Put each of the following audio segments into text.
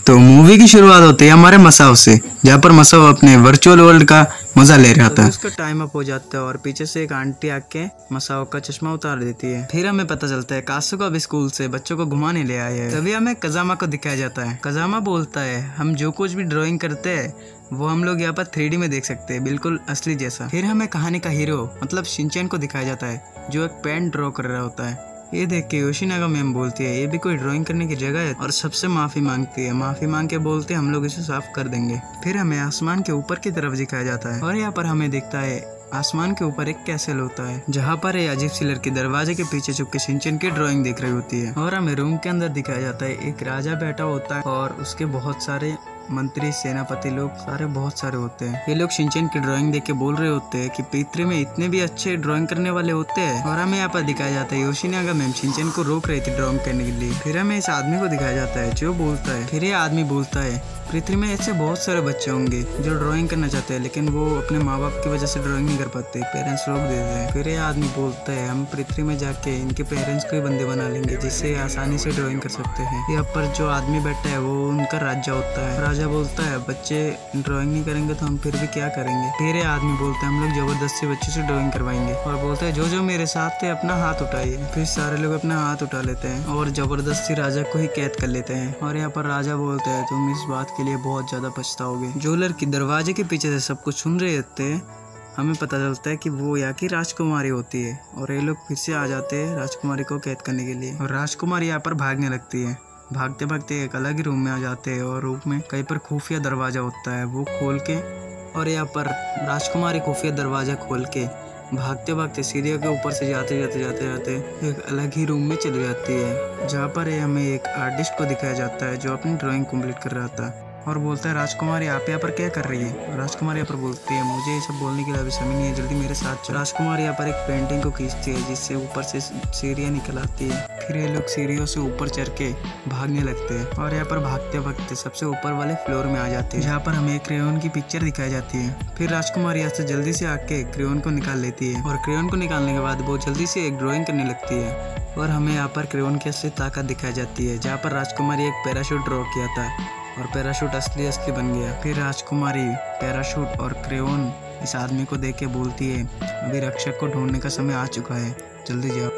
तो मूवी की शुरुआत होती है हमारे मसाव से, जहाँ पर मसाव अपने वर्चुअल वर्ल्ड का मजा ले रहा था। उसका टाइम अप हो जाता है और पीछे से एक आंटी आके मसाव का चश्मा उतार देती है। फिर हमें पता चलता है कासुको अभी स्कूल से बच्चों को घुमाने ले आए हैं। तभी हमें कजामा को दिखाया जाता है। कजामा बोलता है हम जो कुछ भी ड्राइंग करते हैं वो हम लोग यहाँ पर 3D में देख सकते हैं, बिल्कुल असली जैसा। फिर हमें कहानी का हीरो मतलब शिनचैन को दिखाया जाता है, जो एक पेन ड्रॉ कर रहा होता है। ये देख के योशिनागा मैम बोलती है ये भी कोई ड्राइंग करने की जगह है, और सबसे माफी मांगती है। माफी मांग के बोलते हैं हम लोग इसे साफ कर देंगे। फिर हमें आसमान के ऊपर की तरफ दिखाया जाता है और यहाँ पर हमें दिखता है आसमान के ऊपर एक कैसल होता है, जहाँ पर ये अजीब सी लड़की दरवाजे के पीछे छुप के शिनचैन की ड्राइंग देख रही होती है। और हमें रूम के अंदर दिखाया जाता है एक राजा बैठा होता है और उसके बहुत सारे मंत्री सेनापति लोग सारे बहुत सारे होते हैं। ये लोग शिनचैन की ड्राइंग देख के बोल रहे होते हैं कि पृथ्वी में इतने भी अच्छे ड्राइंग करने वाले होते हैं। और हमें यहाँ पर दिखाया जाता है योशिनागा मैम शिनचैन को रोक रही थी ड्राइंग करने के लिए। फिर हमें इस आदमी को दिखाया जाता है जो बोलता है, फिर ये आदमी बोलता है पृथ्वी में ऐसे बहुत सारे बच्चे होंगे जो ड्राइंग करना चाहते हैं, लेकिन वो अपने माँ बाप की वजह से ड्राइंग नहीं कर पाते, पेरेंट्स रोक देते हैं। फिर ये आदमी बोलता है हम पृथ्वी में जाके इनके पेरेंट्स को ही बंदे बना लेंगे जिससे आसानी से ड्राइंग कर सकते हैं। यहाँ पर जो आदमी बैठा है वो उनका राजा होता है। राजा बोलता है बच्चे ड्राइंग नहीं करेंगे तो हम फिर भी क्या करेंगे। फिर ये आदमी बोलता है हम लोग जबरदस्ती बच्चों से ड्राइंग करवाएंगे, और बोलता है जो जो मेरे साथ थे अपना हाथ उठाइए। फिर सारे लोग अपना हाथ उठा लेते हैं और जबरदस्ती राजा को ही कैद कर लेते हैं। और यहाँ पर राजा बोलता है तुम इस बात के लिए बहुत ज्यादा पछताओगे। जो लड़की दरवाजे के पीछे से सब कुछ सुन रहे होते हैं हमें पता चलता है कि वो यहाँ की राजकुमारी होती है, और ये लोग फिर से आ जाते हैं राजकुमारी को कैद करने के लिए। और राजकुमारी यहाँ पर भागने लगती है। भागते भागते एक अलग ही रूम में आ जाते हैं और रूम में कहीं पर खुफिया दरवाजा होता है वो खोल के, और यहाँ पर राजकुमारी खुफिया दरवाजा खोल के भागते भागते सीढ़ियों के ऊपर से जाते जाते एक अलग ही रूम में चली जाती है, जहाँ पर हमें एक आर्टिस्ट को दिखाया जाता है जो अपनी ड्राइंग कंप्लीट कर रहा था। और बोलता है राजकुमारी आप यहाँ पर क्या कर रही है। राजकुमारी यहाँ पर बोलती है मुझे ये सब बोलने के लिए अभी समय नहीं है, जल्दी मेरे साथ चलो। राजकुमारी यहाँ पर एक पेंटिंग को खींचती है जिससे ऊपर से सीढ़ियाँ निकल आती है। फिर ये लोग सीढ़ियों से ऊपर चढ़ के भागने लगते हैं और यहाँ पर भागते भागते सबसे ऊपर वाले फ्लोर में आ जाते हैं, जहाँ पर हमें क्रेयॉन की पिक्चर दिखाई जाती है। फिर राजकुमारी यहाँ से जल्दी से आके क्रेयॉन को निकाल लेती है, और क्रेयॉन को निकालने के बाद वो जल्दी से एक ड्राइंग करने लगती है। और हमें यहाँ पर क्रेयॉन की असली ताकत दिखाई जाती है, जहाँ पर राजकुमारी एक पैराशूट ड्रॉ किया था और पैराशूट असली बन गया। फिर राजकुमारी पैराशूट और क्रेयॉन इस आदमी को देख के बोलती है अभी रक्षक को ढूंढने का समय आ चुका है, जल्दी जाओ।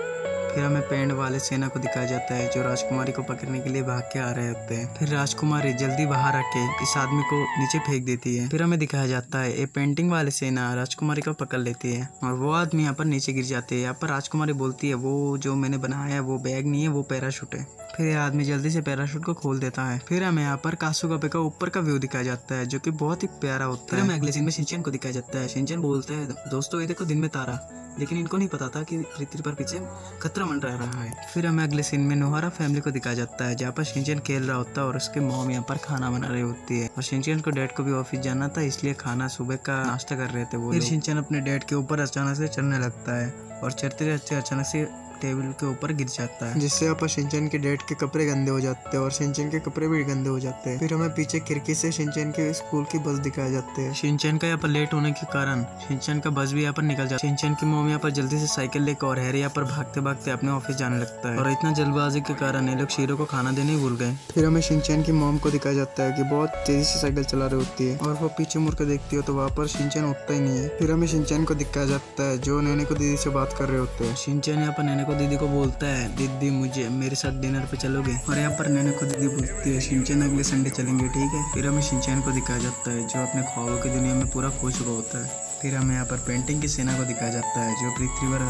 फिर हमें पेंड वाले सेना को दिखाया जाता है जो राजकुमारी को पकड़ने के लिए भाग के आ रहे होते हैं। फिर राजकुमारी जल्दी बाहर आके इस आदमी को नीचे फेंक देती है। फिर हमें दिखाया जाता है ये पेंटिंग वाले सेना राजकुमारी को पकड़ लेती है और वो आदमी यहाँ पर नीचे गिर जाते हैं। यहाँ पर राजकुमारी बोलती है वो जो मैंने बनाया है वो बैग नहीं है, वो पैराशूट है। फिर ये आदमी जल्दी से पैराशूट को खोल देता है। फिर हमें यहाँ पर कासुगाबे का ऊपर का व्यू दिखाया जाता है जो कि बहुत ही प्यारा होता है। फिर हमें अगले सीन में शिनचैन को दिखाया जाता है। शिनचैन बोलता है दोस्तों ये देखो दिन में तारा, लेकिन इनको नहीं पता था कि पृथ्वी पर पीछे खतरा मंडरा रहा है। फिर हमें अगले सीन में नोहारा फैमिली को दिखाया जाता है जहाँ पर शिनचैन खेल रहा होता है और उसकी मॉम यहाँ पर खाना बना रही होती है, और शिनचैन को डैड को भी ऑफिस जाना था इसलिए खाना सुबह का नाश्ता कर रहे थे वो। फिर शिनचैन अपने डैड के ऊपर अचानक से चढ़ने लगता है और चढ़ते रहते अचानक से टेबल के ऊपर गिर जाता है, जिससे यहाँ पर शिनचैन के डैड के कपड़े गंदे हो जाते हैं और शिनचैन के कपड़े भी गंदे हो जाते हैं। फिर हमें पीछे खिड़की से शिनचैन के स्कूल की बस दिखाए जाते हैं। शिनचैन का यहाँ पर लेट होने के कारण शिनचैन का बस भी यहाँ पर निकल जाता है। शिनचैन की मॉम यहाँ पर जल्दी से साइकिल लेकर और हैरी यहाँ पर भागते भागते अपने ऑफिस जाने लगता है, और इतना जल्दबाजी के कारण ये लोग शीरो को खाना देने ही भूल गए। फिर हमें शिनचैन की मॉम को दिखाया जाता है कि बहुत तेजी से साइकिल चला रही होती है, और वो पीछे मुड़ कर देखती है तो वहाँ पर शिनचैन उठता ही नहीं है। फिर हमें शिनचैन को दिखाया जाता है जो नैने को दीदी से बात कर रहे होते हैं। शिनचैन यहाँ पर नैने को दीदी को बोलता है दीदी मुझे मेरे साथ डिनर पे चलोगे, और यहाँ पर नैने को दीदी बोलती है शिनचैन अगले संडे चलेंगे ठीक है। फिर हमें शिनचैन को दिखाया जाता है जो अपने ख्वाबों की दुनिया में पूरा खो चुका होता है। फिर हमें यहाँ पर पेंटिंग की सेना को दिखाया जाता है जो पृथ्वी पर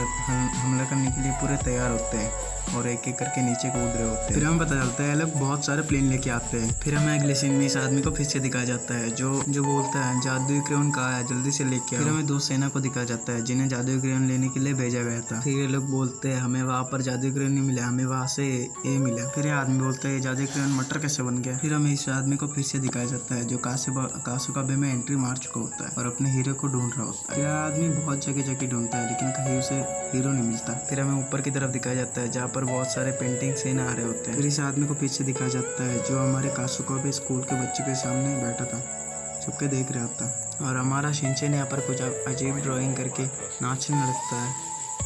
हमला करने के लिए पूरे तैयार होते हैं और एक एक करके नीचे कूद रहे होते हैं। फिर हमें पता चलता है लोग बहुत सारे प्लेन लेके आते हैं। फिर हमें अगले सीन में इस आदमी को फिर से दिखाया जाता है जो बोलता है जादुई क्रेयॉन कहाँ है, जल्दी से लेके आओ। फिर हमें दो सेना को दिखाया जाता है जिन्हें जादुई क्रेयॉन लेने के लिए भेजा गया था। फिर ये लोग बोलते हैं हमें वहाँ पर जादुई क्रेयॉन नहीं मिला, हमें वहाँ से ये मिला। फिर ये आदमी बोलता है जादुई क्रेयॉन मटर कैसे बन गया। फिर हमें इस आदमी को फिर से दिखाया जाता है जो कासुगाबे में एंट्री मार चुका होता है और अपने हीरो को ढूंढ रहा होता है। यह आदमी बहुत जगह ढूंढता है लेकिन कहीं उसे हीरो नहीं मिलता। फिर हमें ऊपर की तरफ दिखाया जाता है जहाँ पर बहुत सारे पेंटिंग सेना आ रहे होते हैं। फिर इस आदमी को पीछे दिखाया जाता है जो हमारे कासुगाबे स्कूल के बच्चे के सामने बैठा था, छुप के देख रहा था, और हमारा शिनचैन यहाँ पर कुछ अजीब ड्राइंग करके नाचने लगता है,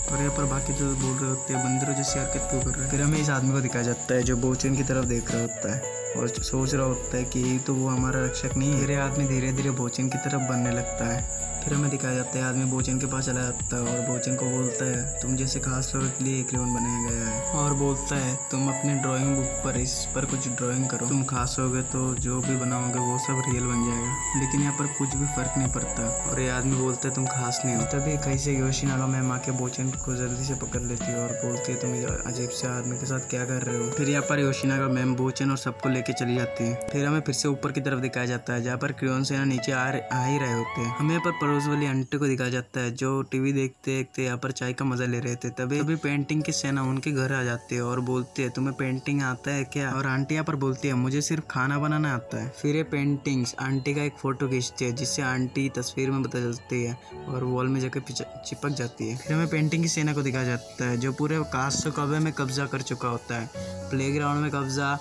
और यहाँ पर बाकी जो बोल रहे होते हैं बंदरों जैसी हरकत क्यों कर रहे हैं। फिर हमें इस आदमी को दिखाया जाता है जो बोचन की तरफ देख रहा होता है। और सोच रहा होता है कि तो वो हमारा रक्षक नहीं है। फिर आदमी धीरे धीरे भोजन की तरफ बढ़ने लगता है। फिर हमें दिखाया जाता है आदमी भोजन के पास चला जाता है और भोजन को बोलता है तुम जैसे खास लोगों के लिए एक क्रेयॉन बनाया गया है, और बोलता है तुम अपनी ड्राइंग बुक पर इस पर कुछ ड्राइंग करो, तुम खास होगे तो जो भी बनाओगे वो सब रियल बन जाएगा। लेकिन यहाँ पर कुछ भी फर्क नहीं पड़ता और ये आदमी बोलता है तुम खास नहीं हो। तभी कहीं से योशिनागा मैम आके भोजन को जल्दी से पकड़ लेती है और बोलती है तुम अजीब से आदमी के साथ क्या कर रहे हो। फिर यहाँ पर योशिनागा मैम भोजन और सबको लेके चली जाती है। फिर हमें फिर से ऊपर की तरफ दिखाया जाता है जहाँ पर क्रेयॉन सेना नीचे आ ही रहे होते हैं। हमें यहाँ पर पड़ोस वाली आंटी को दिखाया जाता है जो टीवी देखते देखते यहाँ पर चाय का मजा ले रहे थे। तभी पेंटिंग की सेना उनके घर आ जाती है और बोलती है तुम्हें पेंटिंग आता है क्या, और आंटी यहाँ पर बोलती है मुझे सिर्फ खाना बनाना आता है। फिर ये पेंटिंग्स आंटी का एक फोटो खींचती है जिससे आंटी तस्वीर में बदल जाती है और वॉल में जाकर चिपक जाती है। फिर हमें पेंटिंग की सेना को दिखाया जाता है जो पूरे कासुकाबे में कब्जा कर चुका होता है, प्लेग्राउंड में कब्जा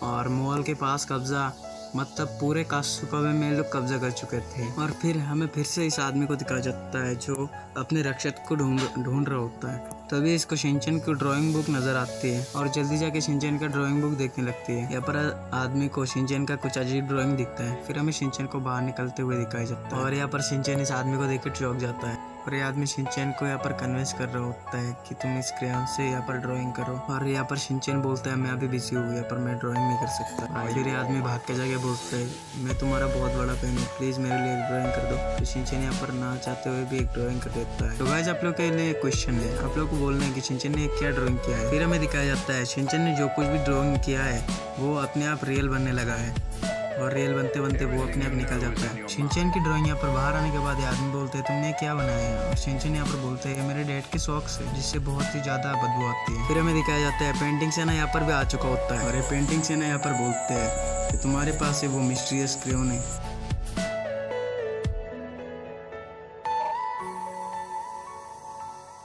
और मॉल के पास कब्जा, मतलब पूरे कासुकाबे में लोग कब्जा कर चुके थे। और फिर हमें फिर से इस आदमी को दिखाया जाता है जो अपने रक्षक को ढूंढ रहा होता है। तभी इसको शिनचैन की ड्राइंग बुक नजर आती है और जल्दी जाके शिनचैन का ड्राइंग बुक देखने लगती है। यहाँ पर आदमी को शिनचैन का कुछ अजीब ड्राइंग दिखता है। फिर हमें शिनचैन को बाहर निकलते हुए दिखाया जाता है और यहाँ पर शिनचैन इस आदमी को देखकर चौंक जाता है और ये आदमी शिनचैन को यहाँ पर कन्विंस कर रहा होता है कि तुम इस क्रेयॉन से यहाँ पर ड्राइंग करो। और यहाँ पर शिनचैन बोलता है मैं अभी बिजी हूँ, यहाँ पर मैं ड्राइंग नहीं कर सकता। फिर ये आदमी भाग के जाके बोलता है मैं तुम्हारा बहुत बड़ा फैन हूँ, प्लीज मेरे लिए एक ड्राइंग कर दो। तो शिनचैन यहाँ पर ना चाहते हुए भी एक ड्राइंग कर देता है। तो गाइस आप लोग के लिए क्वेश्चन है, आप लोग को बोलना है कि शिनचैन ने क्या ड्राइंग किया है। फिर हमें दिखाया जाता है शिनचैन ने जो कुछ भी ड्राइंग किया है वो अपने आप रियल बनने लगा है और रियल बनते बनते वो अपने आप निकल जाता है। शिनचैन की ड्राइंग यहाँ पर बाहर आने के बाद आदमी बोलते हैं तुमने क्या बनाया है, और शिनचैन यहाँ पर बोलते हैं मेरे डैड के शौक से जिससे बहुत ही ज्यादा बदबू आती है। फिर हमें दिखाया जाता है पेंटिंग सेना यहाँ पर भी आ चुका होता है और ये पेंटिंग सेना यहाँ पर बोलते हैं कि तुम्हारे पास वो मिस्टीरियस क्रेयॉन है